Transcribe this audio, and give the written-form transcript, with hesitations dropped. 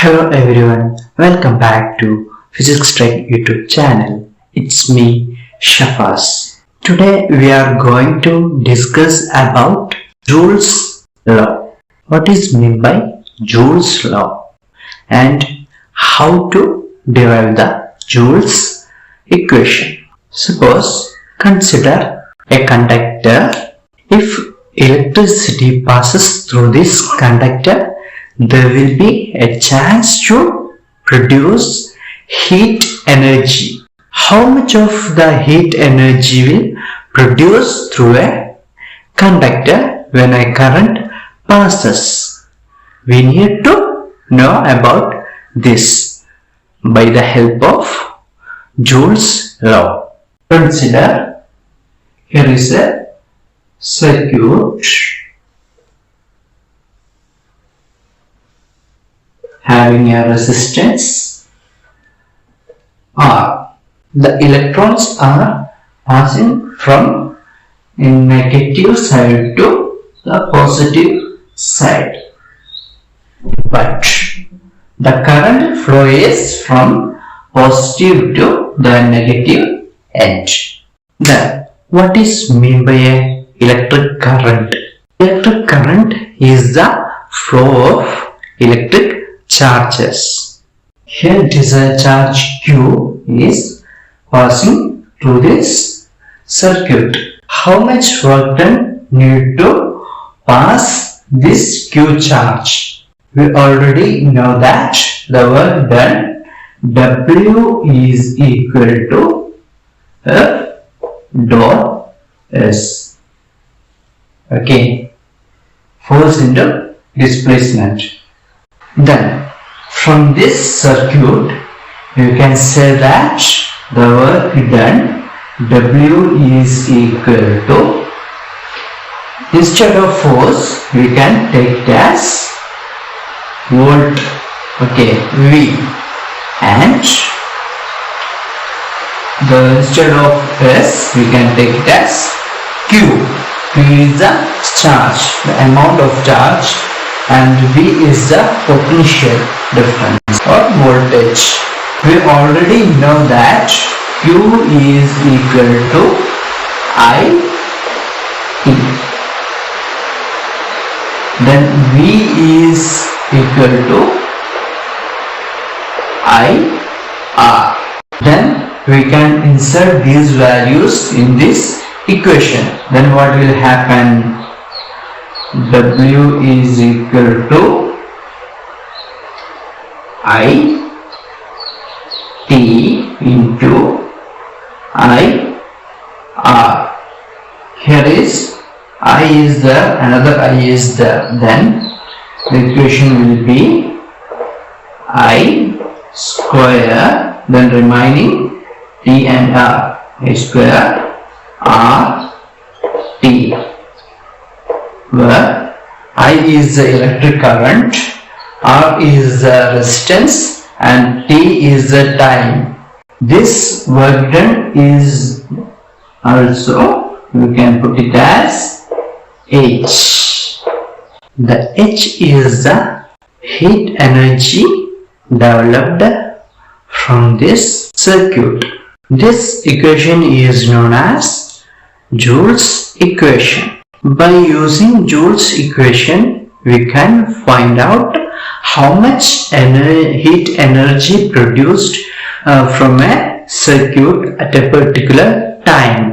Hello everyone, welcome back to Physics Tech YouTube channel. It's me, Shafas. Today we are going to discuss about Joule's law. What is meant by Joule's law and how to derive the Joule's equation. Suppose consider a conductor. If electricity passes through this conductor, there will be a chance to produce heat energy. How much of the heat energy will produce through a conductor when a current passes? We need to know about this by the help of Joule's law. Consider here is a circuit having a resistance R. The electrons are passing from a negative side to the positive side, but the current flow is from positive to the negative end. Then what is meant by a electric current? Electric current is the flow of electric charges. Here it is a charge Q is passing through this circuit. How much work done need to pass this Q charge? We already know that the work done W is equal to F dot S. Okay, force into displacement. Then from this circuit you can say that the work done W is equal to, instead of force we can take it as volt, okay, V, and instead of S we can take it as Q. Q is the charge, the amount of charge, and V is the potential difference or voltage. We already know that Q is equal to I T. Then V is equal to I R. Then we can insert these values in this equation. Then what will happen? W is equal to I T into I R. Here is I is there, another I is there. Then the equation will be I square, then remaining T and R, I square R T, where I is the electric current, R is the resistance, and T is the time. This work done is also, we can put it as H. The H is the heat energy developed from this circuit. This equation is known as Joule's equation. By using Joule's equation, we can find out how much heat energy produced from a circuit at a particular time.